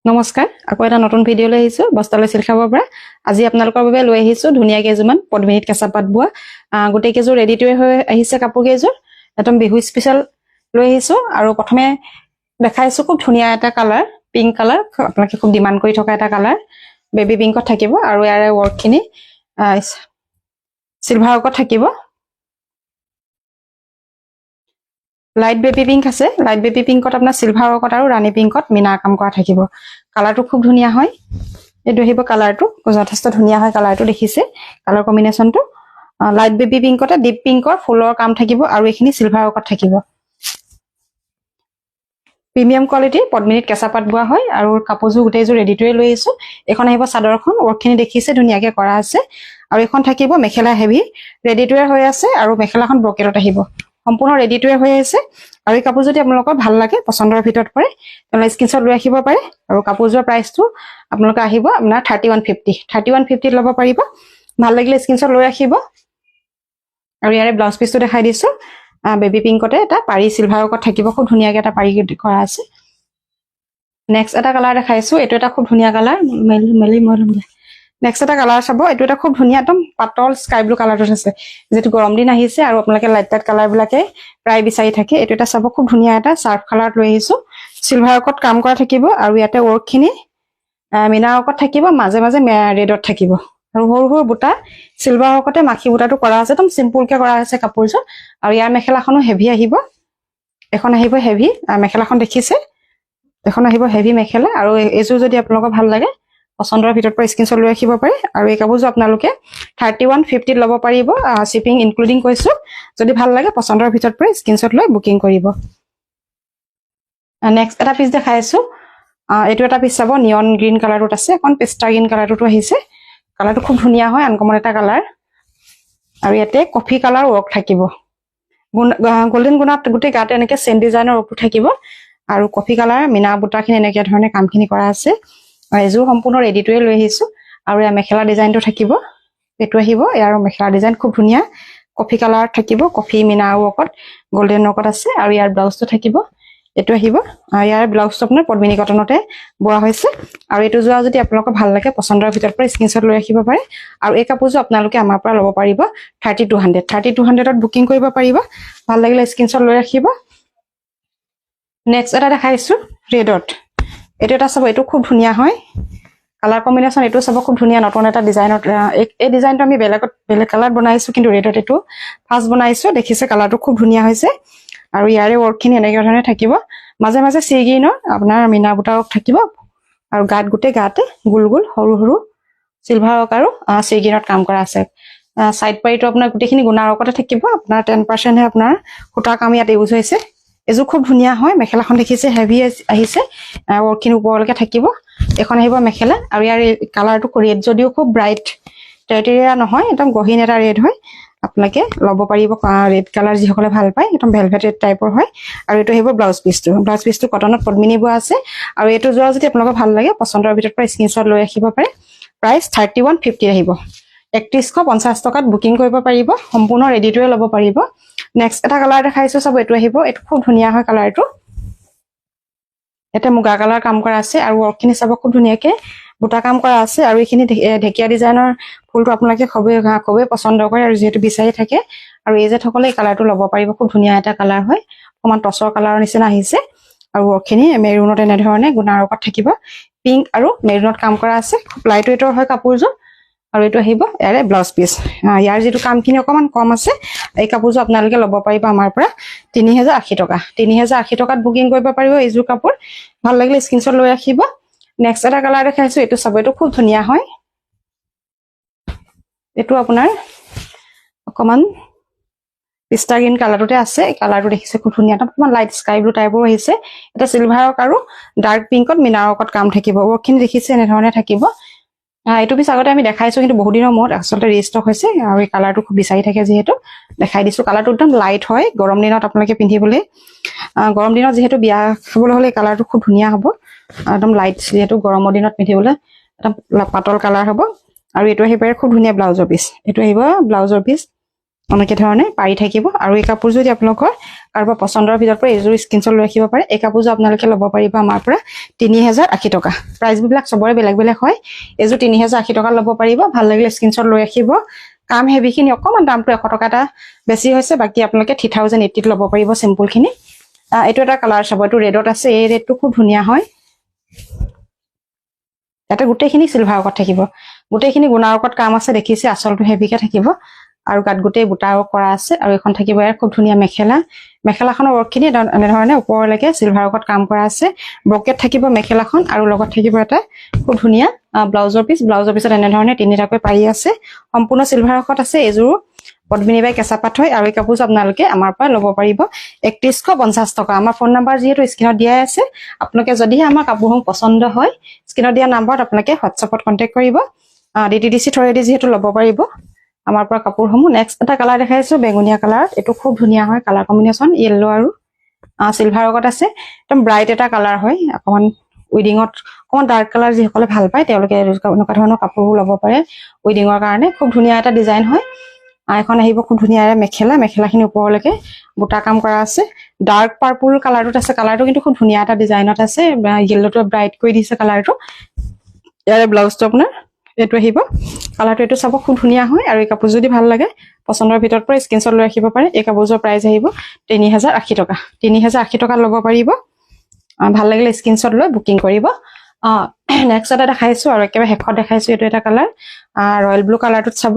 নমস্কাৰ আকৌ এটা নতুন ভিডিঅ লৈ আহিছো বস্তালৈ চিল খাবৰ পৰা আজি আপোনালোকৰ বাবে লৈ আহিছো ধুনীয়া কেইজুমান পদ্মিনীত কেঁচা পাত বোৱা গোটেই কেইজোৰ ৰেডি টু হৈ আহিছে কাপোৰ কেইজোৰ একদম বিহু স্পেশাল লৈ আহিছো আৰু প্ৰথমে দেখাইছো খুব ধুনীয়া এটা কালাৰ পিংক কালাৰ আপোনালোকে খুব ডিমান্ড কৰি থকা এটা কালাৰ বেবি পিংকত থাকিব আৰু ইয়াৰে ৱৰ্কখিনি সিলভাৰ ৱৰ্কত থাকিব লাইট বেবি পিংক আছে লাইট বেবি পিংকত আপোনাৰ সিলভাৰ ৱৰ্কত আৰু ৰাণী পিংকত মিনা কাম কৰা থাকিব কালাৰটো খুব ধুনীয়া হয় এইটো আহিব কালাৰটো যথেষ্ট ধুনীয়া হয় কালাৰটো দেখিছে কালাৰ কম্বিনেশনটো লাইট বেবি পিংকতে ডিপ পিংকৰ ফুলৰ কাম থাকিব আৰু এইখিনি সিলভাৰ ৱৰ্কত থাকিব প্ৰিমিয়াম কোৱালিটি পদ্মিনীত কেঁচা পাত বোৱা হয় আৰু কাপোৰযোৰ গোটেইযোৰ ৰেডি টুৱে লৈ আহিছো এখন আহিব চাদৰখন ৱৰ্কখিনি দেখিছে ধুনীয়াকৈ কৰা আছে আৰু এখন থাকিব মেখেলা হেভি ৰেডি টুৱে হৈ আছে আৰু মেখেলাখন ব্ৰকেটত আহিব সম্পূৰ্ণ ৰেডি টুৱে হৈ আছে আৰু এই কাপোৰ যদি আপোনালোকৰ ভাল লাগে পছন্দৰ ভিতৰত পৰে তেনে স্ক্ৰিনশ্বট লৈ ৰাখিব পাৰে আৰু কাপোৰযোৰৰ প্ৰাইসটো আপোনালোকে আহিব আপোনাৰ 3150 ল'ব পাৰিব ভাল লাগিলে স্ক্ৰিনশ্বট লৈ ৰাখিব আৰু ইয়াৰে ব্লাউজ পিসটো দেখাই দিছো বেবি পিংকতে এটা পাৰি সিলভাৰ ৱৰ্কত থাকিব খুব ধুনীয়াকৈ এটা পাৰি কৰা আছে নেক্সট এটা কালাৰ দেখাইছো এটো এটা খুব ধুনীয়া কালাৰ মেলি নেক্সট এটা কালাৰ চাব এটো এটা খুব ধুনীয়া একদম পাতল স্কাই ব্লু কালাৰটো আছে যেটো গৰম দিন আহিছে আৰু আপোনালোকে লাইট টাইট কালাৰ বিলাকে প্ৰায় বিচাৰি থাকে এটো এটা চাব খুব ধুনীয়া এটা সাৰ্ফ কালাৰ লৈ আহিছো সিলভাৰ ৱৰ্কত কাম কৰা থাকিব আৰু ইয়াতে ৱৰ্কখিনি মিনা ৱৰ্কত থাকিব মাজে মাজে ৰেডত থাকিব আৰু সৰু সৰু বুটা সিলভাৰ ৱৰ্কতে মাখি বুটাটো কৰা আছে একদম সিম্পল কে কৰা আছে কাপোৰযোৰ আৰু ইয়াৰ মেখেলাখনো হেভি আহিব এখন আহিব হেভি মেখেলাখন দেখিছে এখন আহিব হেভি মেখেলা আৰু এযোৰ যদি আপোনালোকৰ ভাল লাগে পছন্দৰ ভিতৰত পৰা স্ক্ৰিনশ্বট লৈ ৰাখিব পাৰে আৰু এই কাপোৰযোৰ আপোনালোকে 3150 ল'ব পাৰিব শিপিং ইনক্লুডিং কৈছো যদি ভাল লাগে পছন্দৰ ভিতৰত পৰা স্ক্ৰিনশ্বট লৈ বুকিং কৰিব নেক্সট এটা পিস দেখাইছো এটো এটা পিস চাব নিয়ন গ্ৰীণ কালাৰটোত আছে এখন পেষ্টা গ্ৰীণ কালাৰটো আহিছে কালাৰটো খুব ধুনীয়া হয় আনকমন এটা কালাৰ আৰু ইয়াতে কফি কালাৰ ৱৰ্ক থাকিব গোল্ডেন গুণাত গোটেই গাতে এনেকে চেন ডিজাইনৰ ৱৰ্কটো থাকিব আৰু কফি কালাৰ মিনা বুটাখিনি এনেকে ধৰণে কামখিনি কৰা আছে আৰু এযোৰ সম্পূৰ্ণ ৰেডি টুৱে লৈ আহিছো আৰু এই মেখেলা ডিজাইনটো থাকিব এটো আহিব ইয়াৰ মেখেলা ডিজাইন খুব ধুনীয়া কফি কালাৰ থাকিব কফি মিনা ৱৰ্কত গোল্ডেন ৱৰ্কত আছে আৰু ইয়াৰ ব্লাউজটো থাকিব এটো আহিব আৰু ইয়াৰ ব্লাউজটো আপোনাৰ পদ্মিনী কটনতে বোৱা হৈছে আৰু এটো যোৱা যদি আপোনালোকৰ ভাল লাগে পছন্দৰ ভিতৰত পৰা স্ক্ৰিনশ্বট লৈ ৰাখিব পাৰে আৰু এই কাপোৰযোৰ আপোনালোকে আমাৰ পৰা ল'ব পাৰিব 3200ত বুকিং কৰিব পাৰিব ভাল লাগিলে স্ক্ৰিনশ্বট লৈ ৰাখিব নেক্সট এটা দেখাইছো ৰেডত এটো এটা চাব এটো খুব ধুনীয়া হয় কালাৰ কম্বিনেশন এটো চাব খুব ধুনীয়া নতুন এটা ডিজাইনত এই ডিজাইনটো আমি বেলেগ কালাৰ বনাইছো কিন্তু ৰেডত এটো ফাৰ্স্ট বনাইছো দেখিছে কালাৰটো খুব ধুনীয়া হৈছে আৰু ইয়াৰে ৱৰ্কখিনি এনেকে ধৰণে থাকিব মাজে মাজে সিগিনৰ আপোনাৰ মিনা বুটা ৱৰ্ক থাকিব আৰু গাত গোটেই গাতে গুল গুল সৰু সৰু সিলভাৰ ৱৰ্ক আৰু সিগিনত কাম কৰা আছে সাইড পাইটো আপোনাৰ গোটেইখিনি গুণাৰ ৱৰ্কতে থাকিব আপোনাৰ 10% হে আপোনাৰ খুটা কাম ইয়াত ইউজ হৈছে এজু খুব ধুনীয়া হয় মেখেলাখন দেখিছে হেভি আহিছে ৱৰ্কখিনি ওপৰলৈকে থাকিব এখন আহিব মেখেলা আৰু ইয়াৰ কালাৰটো ৰেড যদিও খুব ব্ৰাইট টেৰিটেৰিয়া নহয় একদম গহীন এটা ৰেড হয় আপোনালোকে ল'ব পাৰিব ৰেড কালাৰ যিসকলে ভাল পায় একদম ভেলভেট টাইপৰ হয় আৰু এটো আহিব ব্লাউজ পিসটো কটনত পদ্মিনী বোৱা আছে আৰু এটো যোৱা যদি আপোনালোকৰ ভাল লাগে পছন্দৰ ভিতৰত পৰা স্ক্ৰিনশ্বট লৈ ৰাখিব পাৰে প্ৰাইস 3150 আহিব 3150 টকাত বুকিং কৰিব পাৰিব সম্পূৰ্ণ ৰেডি টুৱে ল'ব পাৰিব নেক্সট এটা কালাৰ দেখাইছো সব এটো আহিব এটো খুব ধুনীয়া হয় কালাৰটো এটা মুগা কালাৰ কাম কৰা আছে আৰু ৱৰ্কখিনি চাব খুব ধুনীয়াকে বুটা কাম কৰা আছে আৰু এইখিনি ঢেকিয়া ডিজাইনৰ ফুলটো আপোনালোকে খুবেই পছন্দ কৰে আৰু যেহেতু বিচাৰি থাকে আৰু এই যে সকলে এই কালাৰটো ল'ব পাৰিব খুব ধুনীয়া এটা কালাৰ হয় অকমান টছৰ কালাৰৰ নিচিনা আহিছে আৰু ৱৰ্কখিনি মেৰুনত এনে ধৰণে গুণাৰ ৱৰ্কত থাকিব পিংক আৰু মেৰুনত কাম কৰা আছে খুব লাইট ৱেটৰ হয় কাপোৰযোৰ আৰু এটো আহিব ইয়াৰে ব্লাউজ পিস ইয়াৰ যেটো কামখিনি অকমান কম আছে এই কাপোৰযোৰ আপোনালোকে ল'ব পাৰিব আমাৰ পৰা 3080 টকাত বুকিং কৰিব পাৰিব এইযোৰ কাপোৰ ভাল লাগিলে স্ক্ৰিনশ্বট লৈ ৰাখিব নেক্সট এটা কালাৰ দেখাইছো এটো চাব এটো খুব ধুনীয়া হয় এটো আপোনাৰ অকমান পিষ্টা গ্ৰীণ কালাৰটোতে আছে কালাৰটো দেখিছে খুব ধুনীয়া অকমান লাইট স্কাই ব্লু টাইপৰ আহিছে এটা সিলভাৰ আৰু ডাৰ্ক পিংকত মিনা ৱৰ্কত কাম থাকিব ৱৰ্কখিনি দেখিছে এনে ধৰণে থাকিব এইটো পিছ আগতে আমি দেখাইছো কিন্তু বহুত দিনৰ মূৰত আসলতে ৰিষ্টক হৈছে আৰু এই কালাৰটো খুব বিচাৰি থাকে যেহেতু দেখাই দিছো কালাৰটো একদম লাইট হয় গৰম দিনত আপোনালোকে পিন্ধিবলৈ গৰম দিনত যেহেতু বিয়া খাবলৈ হলে কালাৰটো খুব ধুনীয়া হ'ব একদম লাইট যেহেতু গৰমৰ দিনত পিন্ধিবলৈ এটা পাতল কালাৰ হ'ব আৰু এটো আহিব খুব ধুনীয়া ব্লাউজৰ পিস এটো আহিব ব্লাউজৰ পিস এনেকৈ ধৰণে পাৰি থাকিব আৰু এই কাপোৰ যদি আপোনালোকৰ কাৰোবাৰ পচন্দৰ ভিতৰত পৰা এইযোৰ স্ক্ৰীনশ্বট লৈ ৰাখিব পাৰে এই কাপোৰযোৰ আপোনালোকে ল'ব পাৰিব আমাৰ পৰা 3080 টকা প্ৰাইচবিলাক চবৰে বেলেগ বেলেগ হয় এইযোৰ 3080 টকা ল'ব পাৰিব ভাল লাগিলে স্ক্ৰীনশ্বট লৈ ৰাখিব কাম হেভিখিনি অকণমান দামটো 100 টকা এটা বেছি হৈছে বাকী আপোনালোকে 3080 ল'ব পাৰিব চিম্পলখিনি এইটো এটা কালাৰ চাব এইটো ৰেডত আছে এই ৰেডটো খুব ধুনীয়া হয় ইয়াতে গোটেইখিনি চিলভাৰ ৱৰ্কত থাকিব গোটেইখিনি গুণাৰ ৱৰ্কত কাম আছে দেখিছে আচলটো হেভিকে থাকিব আৰু গাত গোটেই বুটা ৱৰ্ক কৰা আছে আৰু এখন থাকিব ইয়াৰ খুব ধুনীয়া মেখেলাখনৰ ৱৰ্কখিনি এনেধৰণে ওপৰলৈকে চিলভাৰ ৱৰ্কত কাম কৰা আছে ব্ৰকেট থাকিব মেখেলাখন আৰু লগত থাকিব এটা খুব ধুনীয়া ব্লাউজৰ পিছত এনেধৰণে তিনিটাকৈ পাৰি আছে সম্পূৰ্ণ চিলভাৰ ৱৰ্কত আছে এইযোৰ পদ্মিনী বাই কেঁচা পাত হয় আৰু এই কাপোৰযোৰ আপোনালোকে আমাৰ পৰা ল'ব পাৰিব 3150 টকা আমাৰ ফোন নাম্বাৰ যিহেতু স্ক্ৰীনত দিয়া আছে আপোনালোকে যদিহে আমাৰ কাপোৰসমূহ পচন্দ হয় স্ক্ৰীনত দিয়া নাম্বাৰত আপোনালোকে হোৱাটছএপত কণ্টেক্ট কৰিব DTDC থ্ৰুৱেদি যিহেতু ল'ব পাৰিব আমাৰ পৰা কাপোৰসমূহ নেক্সট এটা কালাৰ দেখাইছো বেঙুনীয়া কালাৰত এইটো খুব ধুনীয়া হয় কালাৰ কম্বিনেশ্যন য়েল্লো আৰু চিলভাৰ ৱৰ্কত আছে একদম ব্ৰাইট এটা কালাৰ হয় অকণমান উইডিঙত অকণমান ডাৰ্ক কালাৰ যিসকলে ভাল পায় তেওঁলোকে এনেকুৱা ধৰণৰ কাপোৰবোৰ ল'ব পাৰে উইডিঙৰ কাৰণে খুব ধুনীয়া এটা ডিজাইন হয় এখন আহিব খুব ধুনীয়া মেখেলাখিনি ওপৰলৈকে বুটা কাম কৰা আছে ডাৰ্ক পাৰ্পল কালাৰটোত আছে কালাৰটো কিন্তু খুব ধুনীয়া এটা ডিজাইনত আছে য়েল্লোটো ব্ৰাইট কৰি দিছে কালাৰটো ইয়াৰে ব্লাউজটো আপোনাৰ এইটো আহিব কালাৰটো এইটো চাব খুব ধুনীয়া হয় আৰু এই কাপোৰ যদি ভাল লাগে পচন্দৰ ভিতৰত পৰা স্ক্ৰীনশ্বট লৈ ৰাখিব পাৰে এই কাপোৰযোৰ প্ৰাইচ আহিব 3080 টকা 3080 টকা ল'ব পাৰিব ভাল লাগিলে স্ক্ৰীনশ্বট লৈ বুকিং কৰিব নেক্সট এটা দেখাইছো আৰু একেবাৰে শেষত দেখাইছো এইটো এটা কালাৰ ৰয়েল ব্লু কালাৰটোত চাব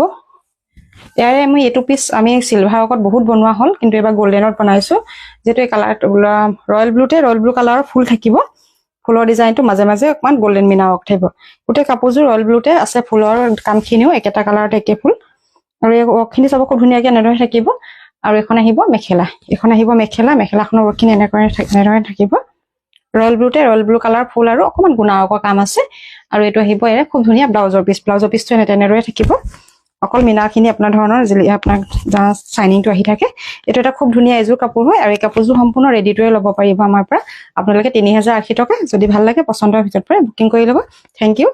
ইয়াৰে আমি এইটো পিচ আমি চিলভাৰ ৱৰ্কত বহুত বনোৱা হ'ল কিন্তু এবাৰ গোল্ডেনত বনাইছো যেটো এই কালাৰটো ৰয়েল ব্লু কালাৰৰ ফুল থাকিব ফুলৰ ডিজাইনটো মাজে মাজে অকমান গোল্ডেন মিনা ৱৰ্ক থাকিব গোটেই কাপোৰযোৰ ৰয়েল ব্লুতে আছে ফুলৰ কামখিনিও একেটা কালাৰতে একে ফুল আৰু এই ৱৰ্কখিনি চাব খুব ধুনীয়াকৈ এনেদৰে থাকিব আৰু এখন আহিব মেখেলাখনৰ ৱৰ্কখিনি এনেদৰে থাকিব ৰয়েল ব্লু কালাৰ ফুল আৰু অকমান গুণা ৱৰ্কৰ কাম আছে আৰু এইটো আহিব এৰে খুব ধুনীয়া ব্লাউজৰ পিচটো এনেদৰে থাকিব অকল মিনাখিনি আপোনাৰ ধৰণৰ আপোনাক চাইনিংটো আহি থাকে এইটো এটা খুব ধুনীয়া এযোৰ কাপোৰ হয় আৰু এই কাপোৰযোৰ সম্পূৰ্ণ ৰেডিটোৱে ল'ব পাৰিব আমাৰ পৰা আপোনালোকে 3080 টকা যদি ভাল লাগে পচন্দৰ ভিতৰত পৰা বুকিং কৰি ল'ব থেংক ইউ